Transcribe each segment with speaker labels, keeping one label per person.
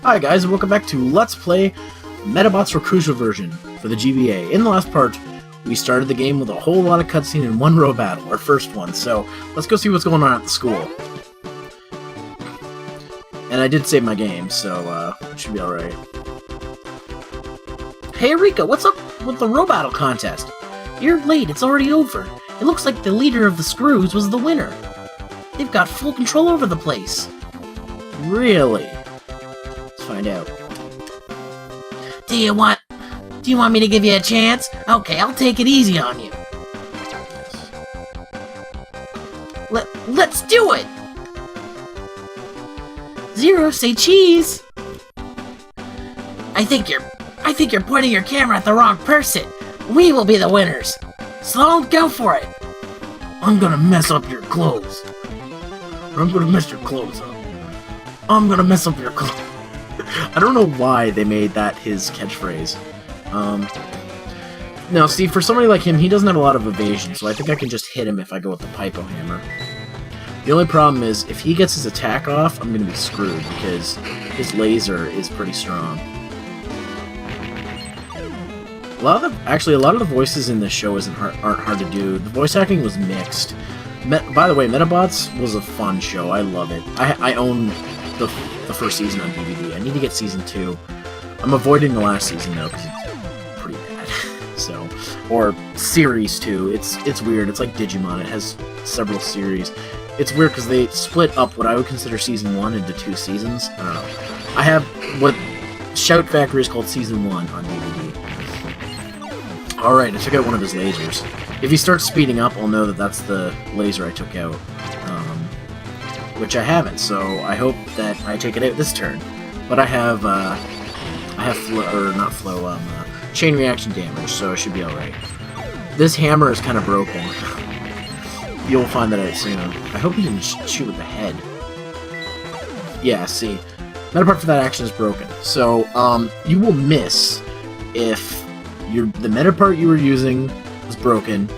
Speaker 1: Hi guys, and welcome back to Let's Play Medabots Rokusho version for the GBA. In the last part, we started the game with a whole lot of cutscene in one row battle, our first one, so let's go see what's going on at the school. And I did save my game, so it should be alright. Hey Rika, what's up with the row battle contest? You're late, it's already over. It looks like the leader of the Screws was the winner. They've got full control over the place. Really? Find out.
Speaker 2: Do you want me to give you a chance? Okay, I'll take it easy on you. Let's do it! Zero, say cheese! I think you're pointing your camera at the wrong person. We will be the winners. Sloan, go for it!
Speaker 1: I'm gonna mess up your clothes. Or I'm gonna mess your clothes up. I'm gonna mess up your clothes. I don't know why they made that his catchphrase. Now, see, for somebody like him, he doesn't have a lot of evasion, so I think I can just hit him if I go with the Pypo Hammer. The only problem is, if he gets his attack off, I'm gonna be screwed, because his laser is pretty strong. A lot of the voices in this show aren't hard to do. The voice acting was mixed. By the way, Medabots was a fun show. I love it. I own the first season on DVD. I need to get season 2. I'm avoiding the last season though because it's pretty bad. So, or series 2. It's weird. It's like Digimon. It has several series. It's weird because they split up what I would consider season 1 into 2 seasons. I don't know. I have what Shout Factory is called season 1 on DVD. All right, I took out one of his lasers. If he starts speeding up, I'll know that that's the laser I took out. Which I haven't, so I hope that I take it out this turn. But I have chain reaction damage, so it should be alright. This hammer is kind of broken. You'll find that out soon. I hope he didn't shoot with the head. Yeah, see. Metapart for that action is broken. So, you will miss if the Metapart you were using was broken.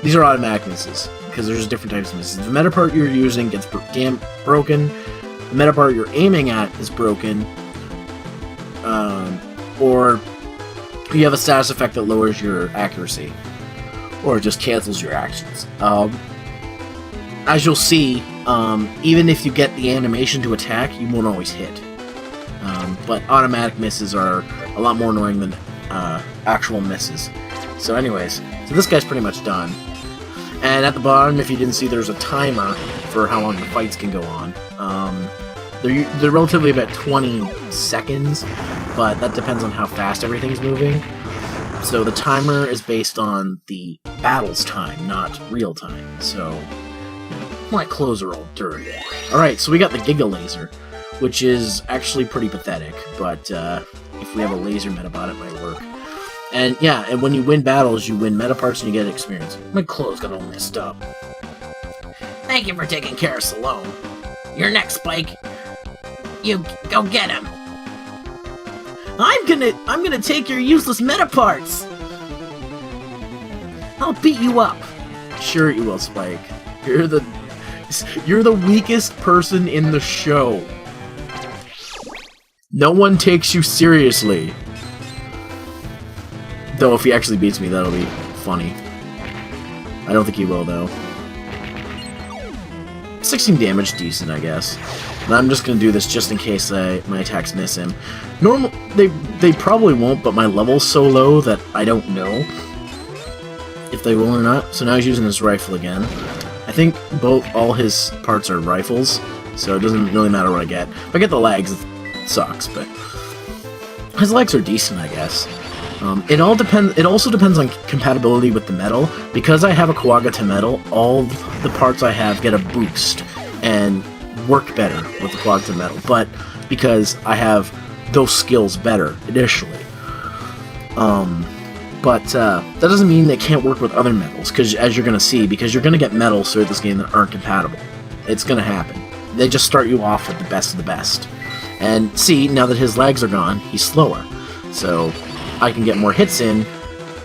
Speaker 1: These are automatic misses, because there's different types of misses. If the Metapart you're using gets broken, the Metapart you're aiming at is broken, or you have a status effect that lowers your accuracy, or just cancels your actions. As you'll see, even if you get the animation to attack, you won't always hit. But automatic misses are a lot more annoying than actual misses. So anyways, so this guy's pretty much done. And at the bottom, if you didn't see, there's a timer for how long the fights can go on. They're relatively about 20 seconds, but that depends on how fast everything's moving. So the timer is based on the battle's time, not real time. So, my clothes are all dirty. Alright, so we got the Giga Laser, which is actually pretty pathetic, but if we have a laser Medabot, it might work. And yeah, and when you win battles, you win Metaparts and you get experience. My clothes got all messed up.
Speaker 2: Thank you for taking care of Sloan. You're next, Spike. You go get him.
Speaker 1: I'm gonna take your useless Metaparts. I'll beat you up. Sure you will, Spike. You're the weakest person in the show. No one takes you seriously. Though if he actually beats me, that'll be funny. I don't think he will, though. 16 damage, decent, I guess. And I'm just gonna do this just in case my attacks miss him. They probably won't, but my level's so low that I don't know if they will or not. So now he's using his rifle again. I think all his parts are rifles, so it doesn't really matter what I get. If I get the legs, it sucks, but his legs are decent, I guess. It also depends on compatibility with the metal. Because I have a Kawagata metal, all the parts I have get a boost and work better with the Kawagata metal. But because I have those skills better initially, that doesn't mean they can't work with other metals. Because as you're gonna see, because you're gonna get metals through this game that aren't compatible. It's gonna happen. They just start you off with the best of the best. And see, now that his legs are gone, he's slower. So I can get more hits in.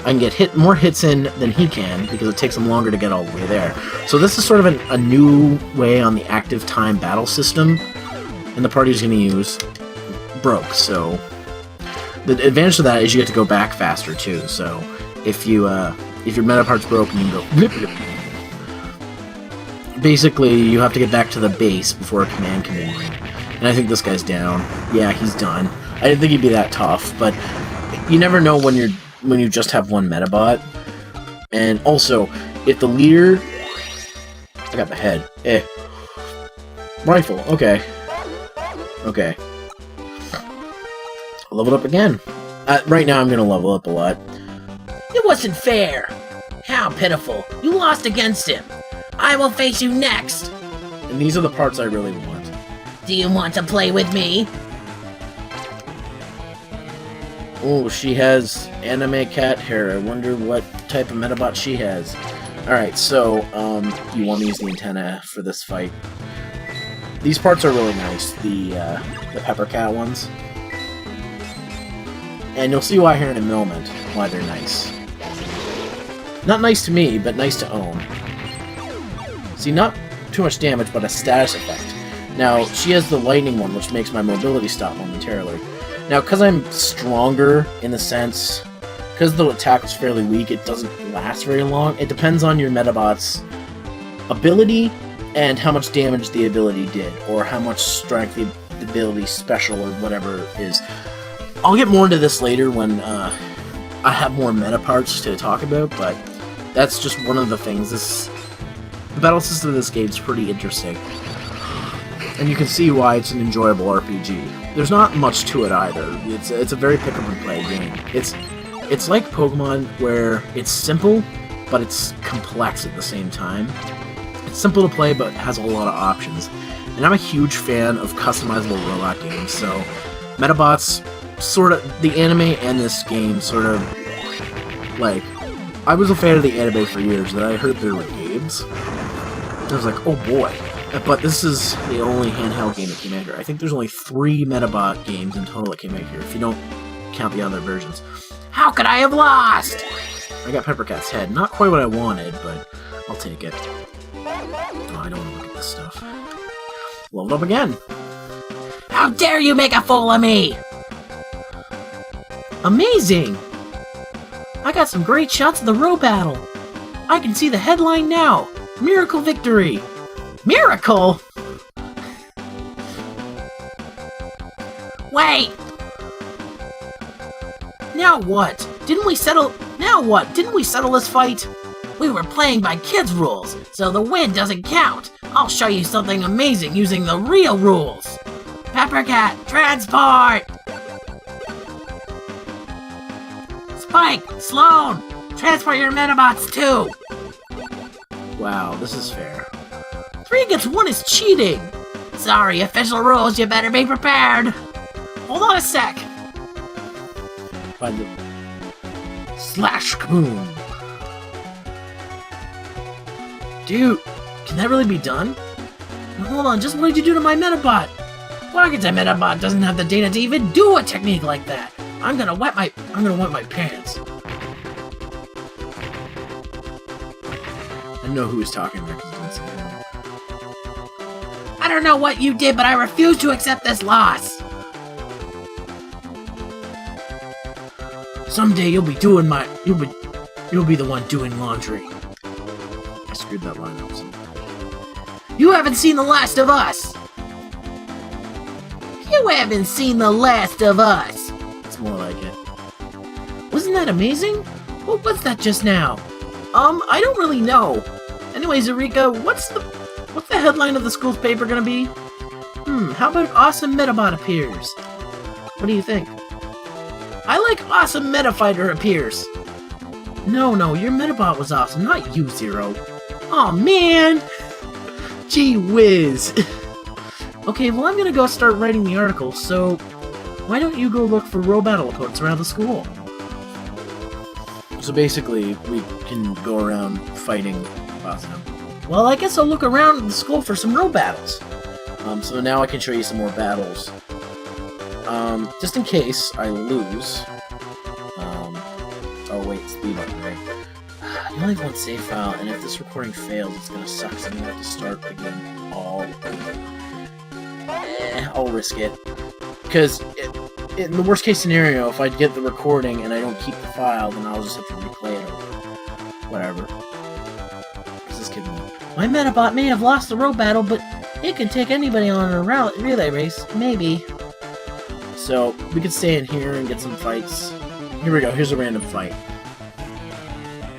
Speaker 1: I can get more hits in than he can because it takes him longer to get all the way there. So this is sort of a new way on the active time battle system, and the party's going to use. broke, so the advantage of that is you get to go back faster too. So if your Medapart's broken, you can go blip, blip. Basically, you have to get back to the base before a command can be made. And I think this guy's down. Yeah, he's done. I didn't think he'd be that tough, but you never know when you just have one Medabot. And also, if the leader... I got the head. Rifle, okay. Okay. Level up again. Right now I'm gonna level up a lot.
Speaker 2: It wasn't fair. How pitiful. You lost against him. I will face you next.
Speaker 1: And these are the parts I really want.
Speaker 2: Do you want to play with me?
Speaker 1: Oh, she has anime cat hair. I wonder what type of Medabot she has. Alright, so, you want to use the antenna for this fight. These parts are really nice, the pepper cat ones. And you'll see why here in a moment, why they're nice. Not nice to me, but nice to own. See, not too much damage, but a status effect. Now, she has the lightning one, which makes my mobility stop momentarily. Now, because I'm stronger, in the sense... Because the attack was fairly weak, it doesn't last very long. It depends on your Medabot's ability and how much damage the ability did, or how much strength the ability special or whatever is. I'll get more into this later when I have more meta parts to talk about, but that's just one of the things. The battle system of this game is pretty interesting, and you can see why it's an enjoyable RPG. There's not much to it either. It's a very pick up and play game. It's like Pokemon, where it's simple, but it's complex at the same time. It's simple to play, but has a lot of options. And I'm a huge fan of customizable robot games, so Medabots, sort of, the anime and this game sort of, like, I was a fan of the anime for years, then I heard there were games. I was like, oh boy. But this is the only handheld game that came out here. I think there's only 3 Medabot games in total that came out here, if you don't count the other versions.
Speaker 2: How could I have lost?
Speaker 1: I got Peppercat's head. Not quite what I wanted, but I'll take it. Oh, I don't want to look at this stuff. Leveled up again.
Speaker 2: How dare you make a fool of me?
Speaker 1: Amazing!
Speaker 2: I got some great shots of the row battle. I can see the headline now. Miracle victory. Miracle? Wait! Now what? Now what? Didn't we settle this fight? We were playing by kids' rules, so the win doesn't count. I'll show you something amazing using the real rules. Peppercat, transport! Spike, Sloan, transport your Medabots too!
Speaker 1: Wow, this is fair.
Speaker 2: 3 against 1 is cheating! Sorry, official rules, you better be prepared! Hold on a sec!
Speaker 1: Find the Slash Boom. Dude, can that really be done?
Speaker 2: Hold on, just what did you do to my Medabot? Pocket's Medabot doesn't have the data to even do a technique like that. I'm gonna wet my pants.
Speaker 1: I know who he's talking about because he didn't say that.
Speaker 2: I don't know what you did, but I refuse to accept this loss. Someday you'll be the one doing laundry.
Speaker 1: I screwed that line up.
Speaker 2: You haven't seen The Last of Us. You haven't seen The Last of Us.
Speaker 1: It's more like it.
Speaker 2: Wasn't that amazing? What was that just now? I don't really know. Anyways, Eureka, what's the headline of the school's paper gonna be? How about Awesome Medabot appears? What do you think? I like Awesome Metafighter appears. No, your Medabot was awesome, not you, Zero. Aw, man! Gee whiz! Okay, well, I'm gonna go start writing the article, so why don't you go look for row battle opponents around the school?
Speaker 1: So basically, we can go around fighting Awesome.
Speaker 2: Well, I guess I'll look around the school for some row battles.
Speaker 1: So now I can show you some more battles. Just in case I lose. Oh wait, it's the button, right? You only have one save file, and if this recording fails, it's gonna suck, so I'm gonna have to start again all over. I'll risk it. Because in the worst case scenario, if I get the recording and I don't keep the file, then I'll just have to replay it over. Whatever. What's this kid want?
Speaker 2: My Medabot may have lost the road battle, but it can take anybody on a relay race. Maybe.
Speaker 1: So, we could stay in here and get some fights. Here we go, here's a random fight.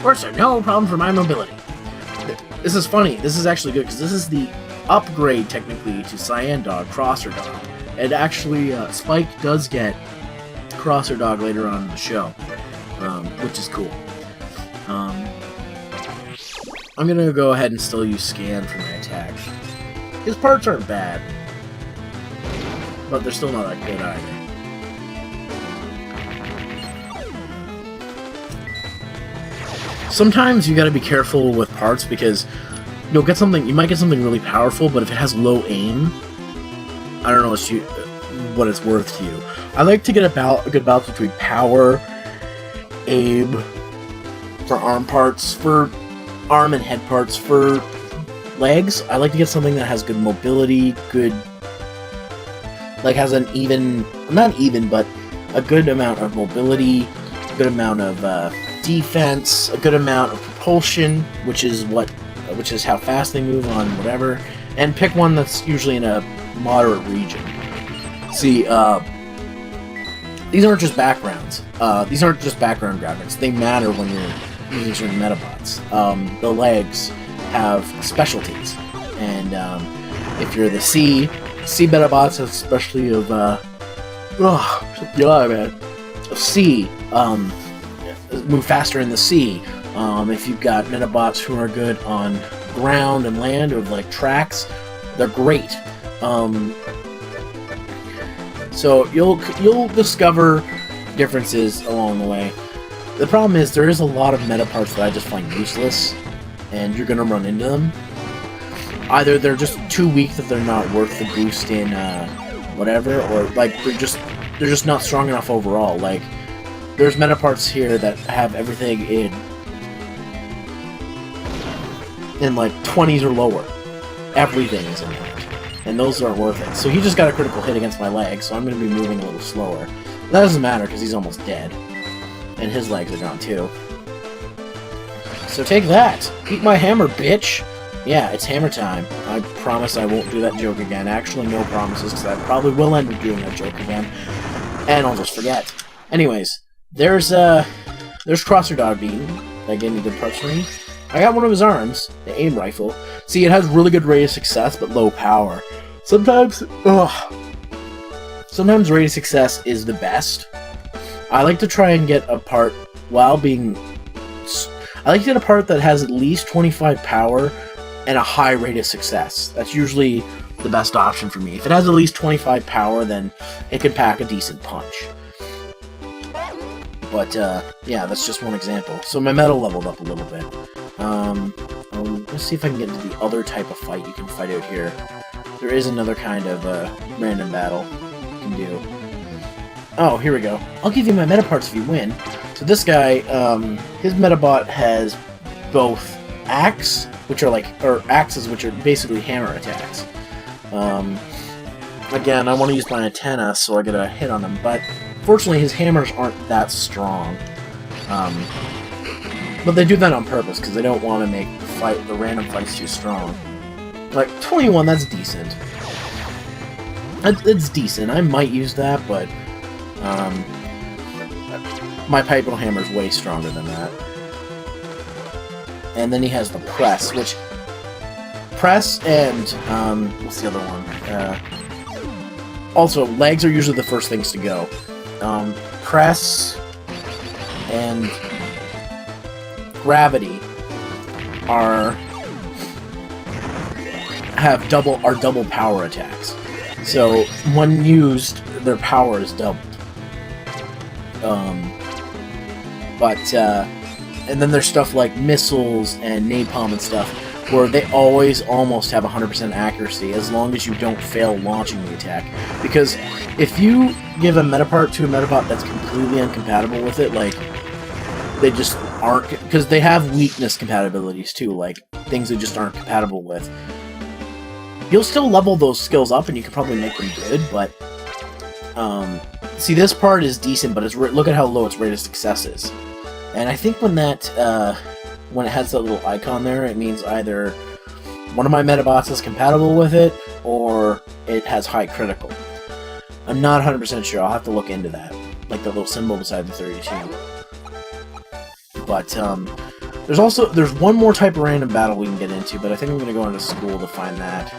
Speaker 1: Worse are no problem for my mobility. This is funny, this is actually good, because this is the upgrade, technically, to Cyan Dog, Crosser Dog. And actually, Spike does get Crosser Dog later on in the show, which is cool. I'm gonna go ahead and still use Scan for my attack. His parts aren't bad, but they're still not that good either. Sometimes you gotta be careful with parts because you might get something really powerful, but if it has low aim, I don't know what it's worth to you. I like to get a good balance between power, aim, for arm parts, for arm and head parts. For legs, I like to get something that has good mobility, has an even, not even, but a good amount of mobility, a good amount of defense, a good amount of propulsion, which is how fast they move on whatever, and pick one that's usually in a moderate region. See, these aren't just backgrounds. These aren't just background graphics. They matter when you're using certain Medabots. The legs have specialties, and if you're the sea Medabots, especially of sea, move faster in the sea. If you've got Medabots who are good on ground and land, or like tracks, they're great. So you'll discover differences along the way. The problem is there is a lot of meta parts that I just find useless, and you're gonna run into them. Either they're just too weak that they're not worth the boost in whatever, or like they're just not strong enough overall. Like there's meta parts here that have everything in like 20s or lower. Everything is in that, and those aren't worth it. So he just got a critical hit against my leg, so I'm going to be moving a little slower. That doesn't matter because he's almost dead, and his legs are gone too. So take that! Eat my hammer, bitch! Yeah, it's hammer time. I promise I won't do that joke again. Actually, no promises, because I probably will end up doing that joke again, and I'll just forget. Anyways, there's Crosser Dog Bean. That gave me good parts for me. I got one of his arms, the aim rifle. See, it has really good rate of success, but low power. Sometimes rate of success is the best. I like to try and get a part I like to get a part that has at least 25 power and a high rate of success. That's usually the best option for me. If it has at least 25 power, then it can pack a decent punch. But, yeah, that's just one example. So my metal leveled up a little bit. Let's see if I can get into the other type of fight you can fight out here. There is another kind of random battle you can do. Oh, here we go. I'll give you my meta parts if you win. So this guy, his Medabot has both axe, axes, which are basically hammer attacks. Again, I want to use my antenna so I get a hit on him, but fortunately his hammers aren't that strong. But they do that on purpose, because they don't want to make the random fights too strong. Like, 21, that's decent. It's decent. I might use that, but my Pipe Hammer is way stronger than that. And then he has the Press, which... Press and... what's the other one? Also, legs are usually the first things to go. Press and Gravity are double power attacks. So when used, their power is doubled. And then there's stuff like missiles and napalm and stuff, where they always almost have 100% accuracy as long as you don't fail launching the attack. Because if you give a Metapart to a Medabot that's completely incompatible with it, like, they just aren't, because they have weakness compatibilities too, like things they just aren't compatible with. You'll still level those skills up and you can probably make them good, but See, this part is decent, but look at how low its rate of success is. And I think when that, when it has that little icon there, it means either one of my Medabots is compatible with it, or it has high critical. I'm not 100% sure, I'll have to look into that. Like the little symbol beside the 32. But, there's one more type of random battle we can get into, but I think I'm gonna go into school to find that.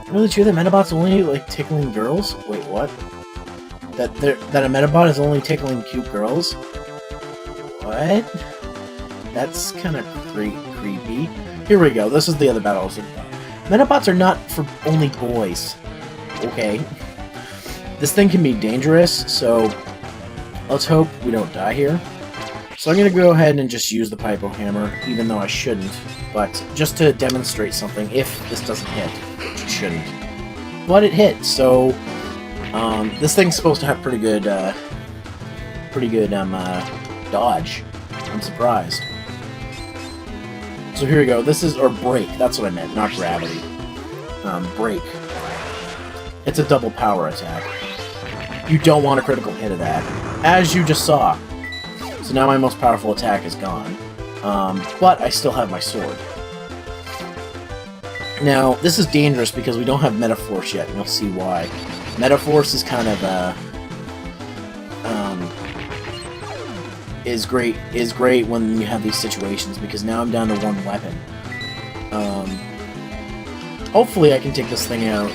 Speaker 1: Really true that Medabots only, like, tickling girls? Wait, what? That a Medabot is only tickling cute girls? What? That's kind of creepy. Here we go, this is the other battle I was thinking about. Medabots are not for only boys. Okay. This thing can be dangerous, so let's hope we don't die here. So I'm going to go ahead and just use the Pypo Hammer, even though I shouldn't, but just to demonstrate something, if this doesn't hit, which it shouldn't. But it hit, so this thing's supposed to have pretty good dodge. I'm surprised. So here we go, this is, or break, that's what I meant, not gravity. Break. It's a double power attack. You don't want a critical hit of that, as you just saw. So now my most powerful attack is gone. But I still have my sword. Now, this is dangerous because we don't have Metaforce yet, and you'll see why. Metaforce is kind of, is great when you have these situations, because now I'm down to one weapon. Hopefully I can take this thing out,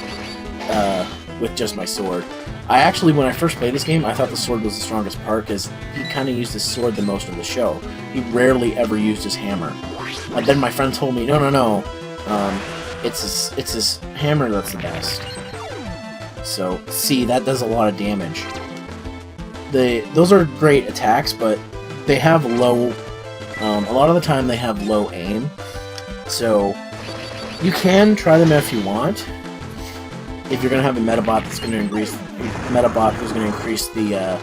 Speaker 1: with just my sword. I actually, when I first played this game, I thought the sword was the strongest part, because he kind of used his sword the most of the show. He rarely ever used his hammer. And then my friend told me, no, it's his hammer that's the best. So, see, that does a lot of damage. Those are great attacks, but they have low, a lot of the time they have low aim. So, you can try them if you want. If you're gonna have a Medabot that's gonna increase who's gonna increase the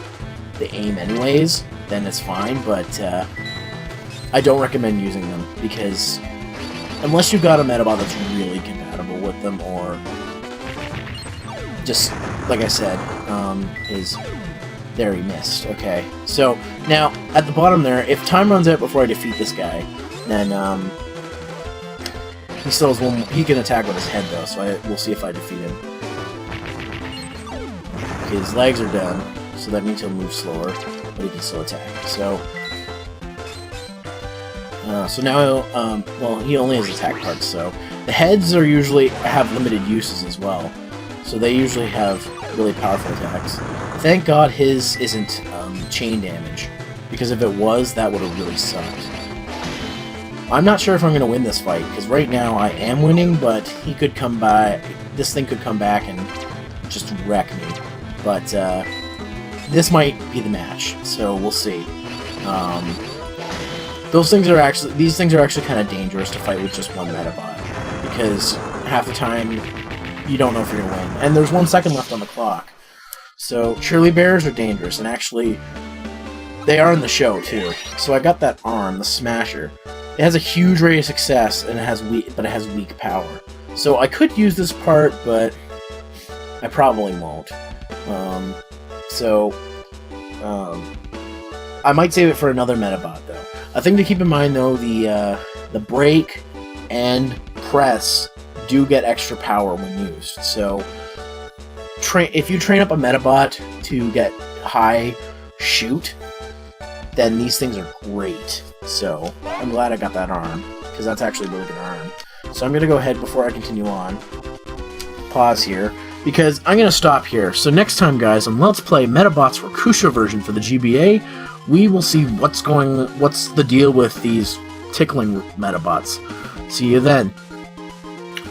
Speaker 1: aim anyways, then it's fine. But I don't recommend using them, because unless you've got a Medabot that's really compatible with them, or just like I said, there he missed. Okay, so now at the bottom there, if time runs out before I defeat this guy, then he still has one. He can attack with his head though, so we'll see if I defeat him. His legs are done, so that means he'll move slower, but he can still attack. So now, well, he only has attack parts, so the heads are usually have limited uses as well. So they usually have really powerful attacks. Thank God his isn't chain damage, because if it was, that would have really sucked. I'm not sure if I'm going to win this fight, because right now I am winning, but he could come by. This thing could come back and just wreck me. But this might be the match, so we'll see. These things are actually kind of dangerous to fight with just one Medabot, because half the time you don't know if you're going to win. And there's 1 second left on the clock. So Shirley Bears are dangerous, and actually they are in the show too. So I got that arm, the Smasher. It has a huge rate of success, and it has weak power. So I could use this part, but I probably won't. I might save it for another Medabot, though. A thing to keep in mind, though, the break and press do get extra power when used. So, if you train up a Medabot to get high shoot, then these things are great. So, I'm glad I got that arm, because that's actually a really good arm. So I'm going to go ahead, before I continue on, pause here, because I'm going to stop here. So next time, guys, on Let's Play Medabots Rokusho version for the GBA, we will see what's the deal with these tickling Medabots. See you then.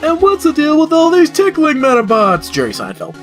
Speaker 1: And what's the deal with all these tickling Medabots? JerrySienfeld.